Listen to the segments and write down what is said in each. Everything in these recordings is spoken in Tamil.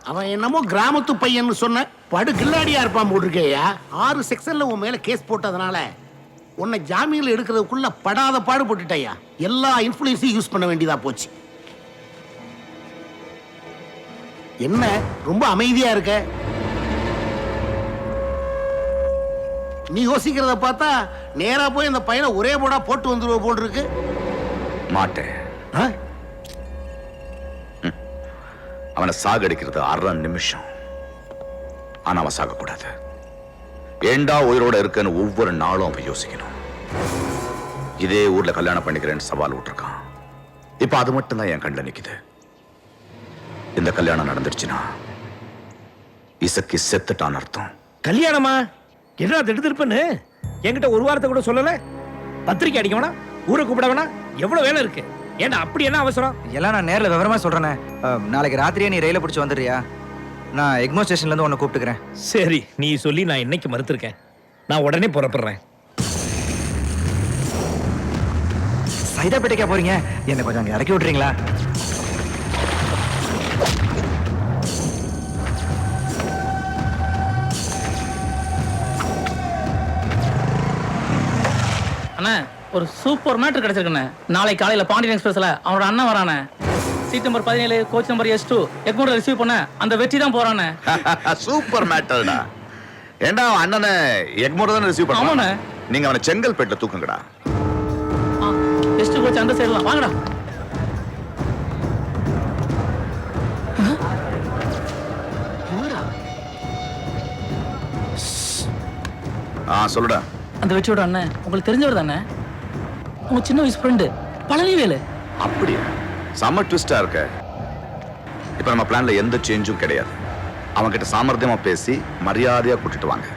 அவன் என்னமோ கிராமத்து பையன் சொன்ன படு கில்லாடியா இருப்பான் போட்டிருக்கேயா. 6 செக்ஷன்ல உன் மேல கேஸ் போட்டதுனால உன்னை ஜாமீன்ல எடுக்கிறதுக்குள்ள படாத பாடு போட்டுட்டயா. எல்லா இன்ஃபுளுன்ஸையும் யூஸ் பண்ண வேண்டியதா போச்சு. என்ன ரொம்ப அமைதியா இருக்க? நீ யோசிக்கிறத பார்த்தா நேரா போய் அந்த பையனை ஒரே போடா போட்டு வந்துருவ போல் இருக்கு. மாட்டேன். அவனை சாகடிக்கிறது 1/2 நிமிஷம். ஆனா அவன் சாகக்கூடாது. ஏண்டா உயிரோட இருக்குன்னு ஒவ்வொரு நாளும் அவன் யோசிக்கணும். இதே ஊர்ல கல்யாணம் பண்ணிக்கிறேன்னு சவால் விட்டுருக்கான். இப்ப அது மட்டும் தான் என் கண்ணில் நிக்குது. இந்த கல்யாணம் நடந்துருச்சுன்னா இசக்கி செத்துட்டான் அர்த்தம். கல்யாணமா? என்ன எடுத்திருப்பேன்னு என்கிட்ட ஒரு வாரத்தை கூட சொல்லல. பத்திரிக்கை அடிக்க வேணா, ஊரை கூப்பிட வேணா, எவ்வளவு வேலை இருக்கு. ஏன்னா அப்படி என்ன அவசரம்? எல்லாம் நான் நேரில் விவரமா சொல்றேனே. நாளைக்கு ராத்திரியே நீ ரயில பிடிச்சி வந்துடுறியா? நான் எக்மோ ஸ்டேஷன்ல இருந்து உன்னை கூப்பிட்டுக்கிறேன். சரி, நீ சொல்லி நான் இன்னைக்கு மறுத்திருக்கேன். நான் உடனே புறப்படுறேன். சைதாப்பேட்டைக்கா போறீங்க? என்ன கொஞ்சம் அங்க இறக்கி விட்டுறீங்களா? அண்ணா, ஒரு சூப்பர் மேட்டர் கிடைச்சிருக்குண்ணே. நாளை காலையில பாண்டியன் எக்ஸ்பிரஸ்ல அவனோட அண்ணன் வரானே. Seat number 17 coach number S2 எக்மோட ரிசீவ் பண்ண அந்த வெற்றி தான் போறானே. சூப்பர் மேட்டர்டா. ஏண்டா அண்ணனை எக்மோட தான் ரிசீவ் பண்ணானே. நீங்க அவனை செங்கல்பேட்ல தூக்குங்கடா. S2 கோச் அந்த சைடுல வாங்கடா. சொல்லுடா. அந்த வெற்றியோட அண்ணன் உங்களுக்கு தெரிஞ்சவர் தானே? உங்க சின்ன வயசு ஃப்ரெண்டு பழனிவேலு. அப்படியே சம்மர் ட்விஸ்டா இருக்க. இப்ப நம்ம பிளான்ல எந்த சேஞ்சும் கிடையாது. அவன்கிட்ட சாமர்த்தியமா பேசி மரியாதையா கூட்டிட்டு வாங்க.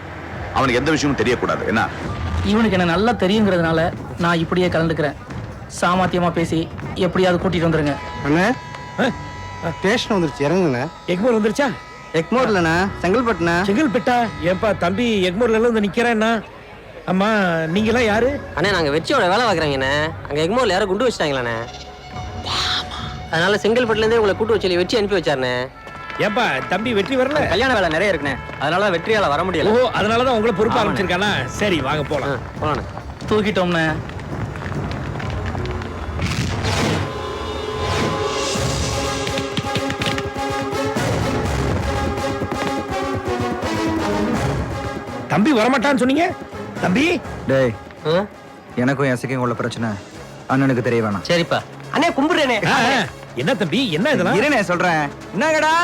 அவனுக்கு எந்த விஷயமும் தெரியக்கூடாது. என்ன இவனுக்கு என்ன நல்லா தெரியுங்கிறதுனால நான் இப்படியே கலந்துக்கிறேன். சாமர்த்தியமா பேசி எப்படியாவது கூட்டிட்டு வந்துருங்க. அண்ணே ஸ்டேஷன் வந்துருச்சு, இறங்குங்க. எக்மோர் வந்துருச்சா? எக்மோர் இல்லண்ணா, செங்கல்பட்டுண்ணா. செங்கல்பட்டா? ஏன்பா தம்பி எக்மோர்ல எல்லாம் வந்து நிக்கிறேன்னா? அம்மா நீங்க எல்லாம் யாரு? அண்ணே நாங்க வெற்றியோட வேலை பார்க்குறேங்கண்ணே. அங்க எக்மோர்ல யாரும் குண்டு வச்சிட்டாங்களாண்ணே. அதனால செங்கல்பட்டுல இருந்தே உங்களை கூட்டு வச்சு வெற்றி அனுப்பி வச்சாருண்ணே. ஏன்பா தம்பி வெற்றி வரல? கல்யாண வேலை நிறைய இருக்குண்ணே, அதனால வெற்றியால வர முடியல. ஓ, அதனாலதான் உங்களை பொறுப்பு ஆரம்பிச்சிருக்கானா? சரி வாங்க போலாம். போலாண்ணே. தூக்கிட்டோம்ண்ணே. தம்பி வரமாட்டான்னு சொன்னீங்க. தம்பி டேய், எனக்கும் எசக்கும் உள்ள பிரச்சனை அண்ணனுக்கு தெரிய வேணாம். சரிப்பா அண்ணே, கும்பிடுறேனே. என்ன தம்பி, என்ன இதெல்லாம்? இருனே சொல்றேன். என்னங்கடா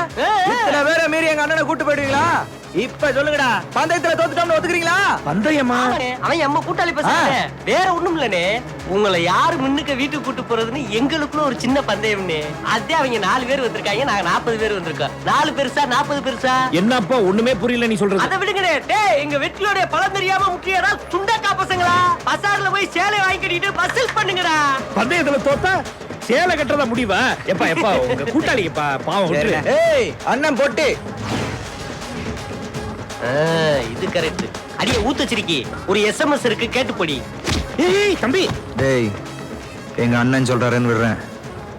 இத்தனை பேரை மீறி எங்க அண்ணனை கூட்டு போயிடுவீங்களா? இப்ப சொல்லுங்கடா, பந்தயத்துல தோத்துட்டோம்னு ஒத்துக்கிறீங்களா? பந்தயமா? அவன் அம்மா கூட்டாளி பேசுறானே, வேற ஒண்ணும் இல்லனே. உங்களை யாரு முன்னுக்கு வீட்டுக்கு கூட்டு போறதுன்னு எங்களுக்குள்ள ஒரு சின்ன பந்தயம்னே. அதே அவங்க 4 பேர் வந்திருக்காங்க, நாங்க 40 பேர் வந்திருக்கோம். 4 பெருசா 40 பெருசா? என்னப்பா ஒண்ணுமே புரியல நீ சொல்றது. அத விடுங்கடே. டேய், எங்க வெற்றியோட பலம் தெரியாம முக்கியடா சுண்டக்கா பசங்களா. பசார்ல போய் சேலை வாங்கி கட்டிட்டு வசூல் பண்ணுங்கடா. பந்தயத்துல தோத்தா சேலை கட்டுறதா முடிவா? எப்பா எப்பா உங்க கூட்டாளி எப்பா பாவம் விட்டுரு. ஏய் அண்ணன் போட்டு. இது கரெக்ட். அடியே ஊத்தச்சிரிக்கி ஒரு SMS இருக்கு, கேட்டு போடி. ஏய் தம்பி. டேய், எங்க அண்ணன் சொல்றாருன்னு விடுறேன்.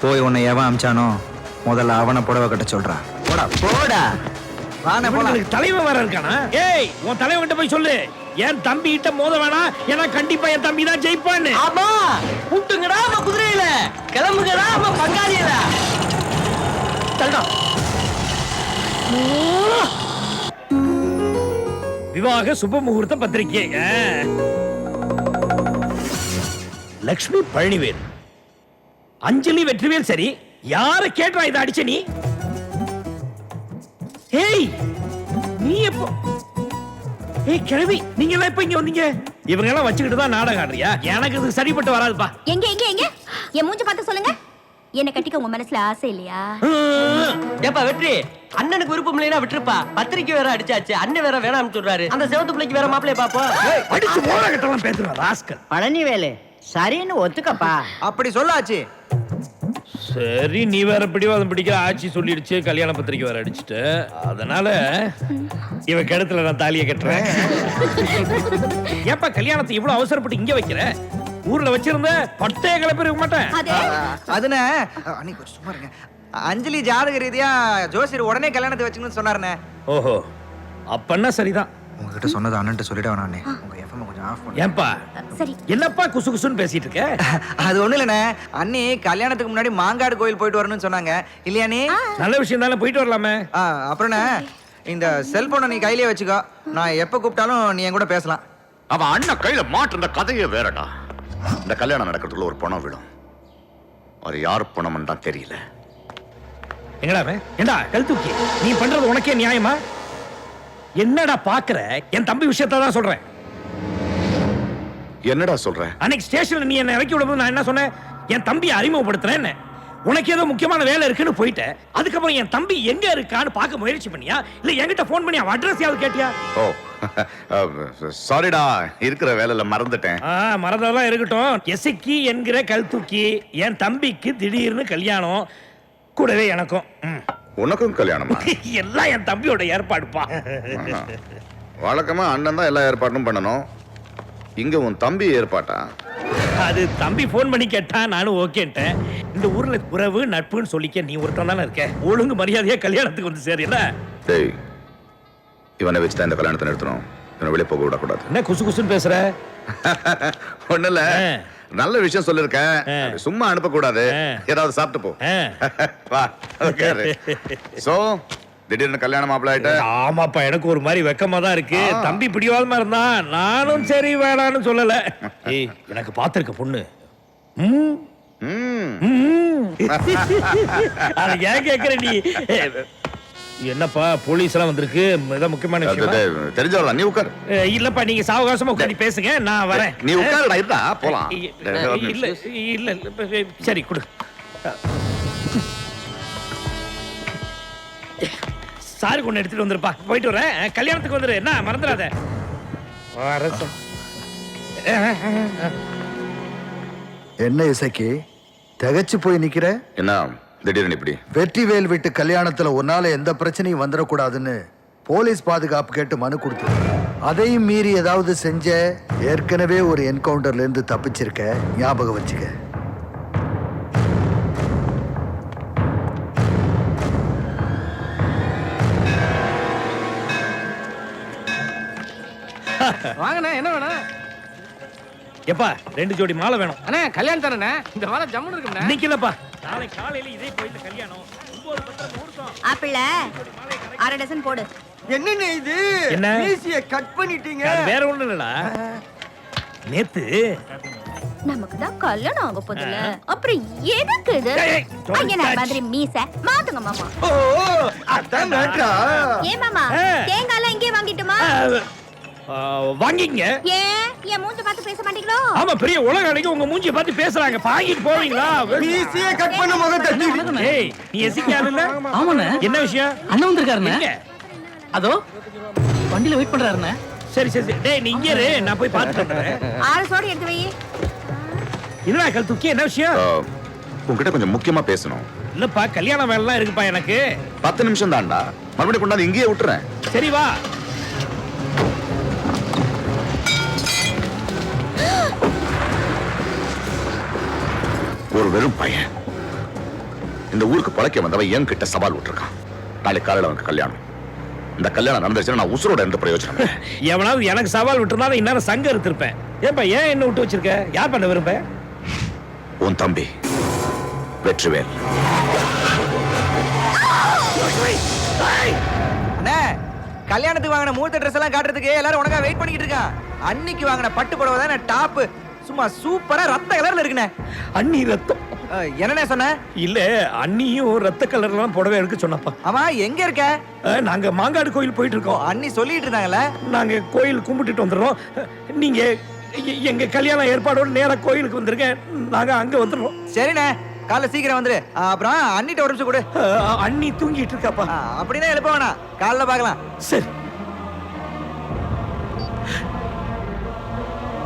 போய் உன்னை எவன் அமிச்சானோ முதல்ல அவனை புடவை கட்ட சொல்றா. போடா போடா. வாணே போலாம். தலைவன் வேற இருக்கானா? ஏய் உன் தலைவன் கிட்ட போய் சொல்லு, என் தம்பி கிட்ட மோத வேணாம், ஏன்னா கண்டிப்பா என் தம்பி தான் ஜெயிப்பான்னு. ஆமா, கூட்டுங்கடா நம்ம குதிரையில, கிளம்புங்கடா நம்ம பங்காளியில. தள்ளுடா. விவாக சுப முகூர்த்த பத்திரிகை. லக்ஷ்மி பழனிவேல், அஞ்சலி வெற்றிவேல். சரி, யார கேட்டா இதை அடிச்ச நீ? ஏய் நீ எப்போ? ஏய் கிழவி, நீங்க எல்லாம் எப்ப இங்க வந்தீங்க? இவங்க எல்லாம் வச்சுக்கிட்டு தான் நாடகம் ஆடுறியா? எனக்கு இது சரிப்பட்டு வராதுப்பா. எங்க எங்க எங்க என் மூஞ்சி பார்த்து சொல்லுங்க. என்ன கட்டிக்க உங்க மனசுல ஆசை இல்லையா? ஏப்பா வெற்றி, அண்ணனுக்கு விருப்பம் இல்லைன்னா விட்டுருப்பா. பத்திரிக்கை வேற அடிச்சாச்சு, அண்ணன் வேற வேணாம்னு சொல்றாரு. அந்த செவத்து பிள்ளைக்கு வேற மாப்பிளைய பாப்போம். அடிச்சு மோள கட்டலாம் பேசுறா ராஸ்கல். பழனிவேலு சரின்னு ஒத்துக்கப்பா. அப்படி சொல்லாச்சு. சரி, நீ வேற பிடிவாதம் பிடிக்கிற. ஆட்சி சொல்லிடுச்சு, கல்யாண பத்திரிக்கை வேற அடிச்சுட்டு, அதனால இவ கிடத்துல நான் தாலியை கட்டுறேன். ஏப்பா கல்யாணத்தை இவ்வளவு அவசரப்பட்டு இங்க வைக்கிற? ஊர்ல வச்சிருந்த பட்டைய கிளப்பி இருக்க மாட்டேன். அதுனே அன்னைக்கு கொஞ்சம் சும்மா இருங்க. அஞ்சலி ஜாதக ரீதியா ஜோசியர் உடனே கல்யாணத்தை வச்சுக்கணும்னு சொன்னாருண்ணே. ஓஹோ அப்பன்னா சரிதான். உங்ககிட்ட சொன்னது அண்ணன்ட்ட சொல்லிட வேணாண்ணே. உங்க எஃப்எம் கொஞ்சம் ஆஃப் பண்ணு. ஏன்பா சரி. என்னப்பா குசு குசுன்னு பேசிட்டு இருக்க? அது ஒண்ணு இல்லண்ணே, அண்ணி கல்யாணத்துக்கு முன்னாடி மாங்காடு கோயில் போயிட்டு வரணும்னு சொன்னாங்க இல்லையா நீ? நல்ல விஷயம் தானே, போயிட்டு வரலாமே. அப்புறம்ண்ணே இந்த செல்போனை நீ கையிலே வச்சுக்கோ, நான் எப்ப கூப்பிட்டாலும் நீ என் கூட பேசலாம். அவன் அண்ணன் கையில மாட்டுற கதையே வேறடா. இந்த கல்யாணம் நடக்கிறதுக்குள்ள ஒரு பணம் விடும். அது யார் பணம்னு தான் தெரியல. எங்கடா அவன்? ஏண்டா கல் தூக்கி நீ பண்றது உனக்கே நியாயமா? என்னடா பாக்குற? என் தம்பி விஷயத்தை தான் சொல்றேன். என்னடா சொல்ற? அன்னைக்கு ஸ்டேஷன்ல நீ என்ன இறக்கி விடும்போது நான் என்ன சொன்னேன்? என் தம்பியை அறிமுகப்படுத்துறேன். உனக்கு ஏதோ முக்கியமான வேலை இருக்குன்னு போயிட்ட. அதுக்கப்புறம் என் தம்பி எங்க இருக்கான்னு பார்க்க முயற்சி பண்ணியா இல்ல என்கிட்ட போன் பண்ணி அவன் அட்ரஸ் யாவது கேட்டியா? ஓ சாரிடா, இருக்கிற வேலையில மறந்துட்டேன். மறந்ததெல்லாம் இருக்கட்டும். எசக்கி என்கிற கல் தூக்கி என் தம்பிக்கு திடீர்னு கல்யாணம், கூடவே எனக்கும். உனக்கும் கல்யாணமா? எல்லாம் என் தம்பியோட ஏற்பாடுப்பா. வழக்கமா அண்ணன் தான் எல்லா ஏற்பாடும் பண்ணணும். இங்க உன் தம்பி ஏற்பாட்டா? அது தம்பி போன் பண்ணி கேட்டா நானும் ஓகேன்ட்டேன். இந்த ஊர்ல உறவு நட்புன்னு சொல்லிக்க நீ ஒருத்தன் தானே இருக்க. ஒழுங்கு மரியாதையா கல்யாணத்துக்கு வந்து சரி இல்ல? டேய், இவனை வச்சு தான் இந்த கல்யாணத்தை நிறுத்தணும். இவனை வெளியே போக விடக்கூடாது. என்ன குசு குசுன்னு பேசுற? ஒண்ணு இல்ல, நல்ல விஷயம் சொல்லிருக்கேன். சும்மா அனுப்ப கூடாது. ஏதாவது சாப்பிட்டு போ. வா உட்காரு. சோ திடீர்னு கல்யாணம் மாப்பிள்ள ஆயிட்ட? ஆமாப்பா, எனக்கு ஒரு மாதிரி வெக்கமா தான் இருக்கு. தம்பி பிடிவாதமா இருந்தா நானும் சரி வேணான்னு சொல்லல. ஏய், எனக்கு பாத்திருக்க பொண்ணு. அத ஏன் கேக்குற நீ? என்னப்பா போலீஸ் எல்லாம் வந்திருக்கு, இதான் முக்கியமான விஷயம். தெரிஞ்சவளா? நீ உட்காரு. இல்லப்பா, நீங்க சாவகாசமா உட்காந்து பேசுங்க, நான் வரேன். நீ உட்காருடா, இருந்தா போலாம். இல்ல இல்ல சரி கொடு. சாரி கொண்டு எடுத்துட்டு வந்துருப்பா. போயிட்டு வரேன். கல்யாணத்துக்கு வந்துரு, என்ன மறந்துடாத. என்ன இசைக்கு திகச்சு போய் நிக்கிற? என்ன திடீர்னு இப்படி? வெற்றிவேல் வீட்டு கல்யாணத்துல உன்னால எந்த பிரச்சனையும் வந்துடக்கூடாதுன்னு போலீஸ் பாதுகாப்பு கேட்டு மனு கொடுத்து, அதையும் மீறி ஏதாவது செஞ்ச ஏற்கனவே ஒரு என்கவுண்டர்ல இருந்து தப்பிச்சிருக்க, ஞாபகம் வச்சுக்க. வாங்கண்ணே, என்ன வேணும்? எப்பா 2 ஜோடி மாலை வேணும். அண்ணே கல்யாணம் தானே, இந்த வாரம் ஜம்முன்னு இருக்குண்ணே. இன்னைக்கு இல்லப்பா, நாளை காலையில இதே கோயில்ல கல்யாணம். 9 முகூர்த்தம். ஆப்பிள 1/2 டஜன் போடு. என்னண்ணே இது? என்ன? மீசிய கட் பண்ணிட்டீங்க. அது வேற ஒண்ணும் இல்லடா. நேத்து நமக்கு தான் கல்யாணம் ஆக போகுதுல, அப்புறம் எதுக்கு இது? ஏய், don't ஐயனா touch. மாதிரி மீச மாத்துங்க மாமா. ஓ அதான் மேட்டரா? ஏ மாமா, தேங்காய் எல்லாம் இங்கே வாங்கிட்டுமா? வாங்கிங்க. ஏன் என் மூஞ்ச பார்த்து பேச மாட்டீங்களோ? ஆமா, பெரிய உலக அழகி உங்க மூஞ்சிய பார்த்து பேசுறாங்க. வாங்கிட்டு போவீங்களா? மீசிய கட் பண்ண முகம் தட்டி. ஏய், நீ எசிக்காது இல்ல? ஆமாண்ணே. என்ன விஷயம்? அண்ணன் வந்திருக்காருண்ணே. எங்க? அதோ வண்டியில வெயிட் பண்றாருண்ணே. சரி சரி சரி. டேய், நீ இங்க இரு, நான் போய் பார்த்துட்டு வரேன். 6 சோடு எடுத்து வை. என்னடா கல் தூக்கி, என்ன விஷயம்? உன்கிட்ட கொஞ்சம் முக்கியமா பேசணும். இல்லப்பா, கல்யாண வேலைலாம் இருக்குப்பா எனக்கு. 10 நிமிஷம் தான்டா, மறுபடியும் கொண்டாந்து இங்கேயே விட்டுறேன். சரி வா. ஒரு வெறும் பையன் இந்த ஊருக்கு பழக்க வந்தவன் என் கிட்ட சவால் விட்டுருக்கான். நாளைக்கு காலையில அவனுக்கு கல்யாணம். இந்த கல்யாணம் நடந்துச்சுன்னா நான் உசுரோட எந்த பிரயோஜனம் இல்லை. எவனாவது எனக்கு சவால் விட்டுருந்தாலும் இந்நேரம் சங்க எடுத்திருப்பேன். ஏன்பா ஏன் என்ன விட்டு வச்சிருக்க? யார் பண்ண விரும்ப? உன் தம்பி வெற்றிவேல். அண்ணே கல்யாணத்துக்கு வாங்கின மூர்த்த ட்ரெஸ் எல்லாம் காட்டுறதுக்கு எல்லாரும் உனக்கா வெயிட் பண்ணிக்கிட்டு இருக்கான். அன்னைக்கு வாங்கின பட்டு புடவை தானே டாப், சும்மா சூப்பரா ரத்த கலர்ல இருக்குண்ணே. அண்ணி ரத்தம். என்னண்ணே சொன்ன? இல்ல, அண்ணியும் ரத்த கலர்லாம் புடவை எடுக்க சொன்னப்பா. ஆமா எங்க இருக்க? நாங்க மாங்காடு கோயில் போயிட்டு இருக்கோம். அண்ணி சொல்லிட்டு இருந்தாங்கல்ல. நாங்க கோயில் கும்பிட்டுட்டு வந்துடுறோம். நீங்க எங்க கல்யாணம் ஏற்பாடோட நேரா கோயிலுக்கு வந்துருங்க. நாங்க அங்க வந்துடுறோம். சரிண்ணே, காலைல சீக்கிரம் வந்துரு. அப்புறம் அண்ணிட்ட ஒரு நிமிஷம் கொடு. அண்ணி தூங்கிட்டு இருக்காப்பா. அப்படின்னா எழுப்ப வேணாம், காலைல பார்க்கலாம். சரி.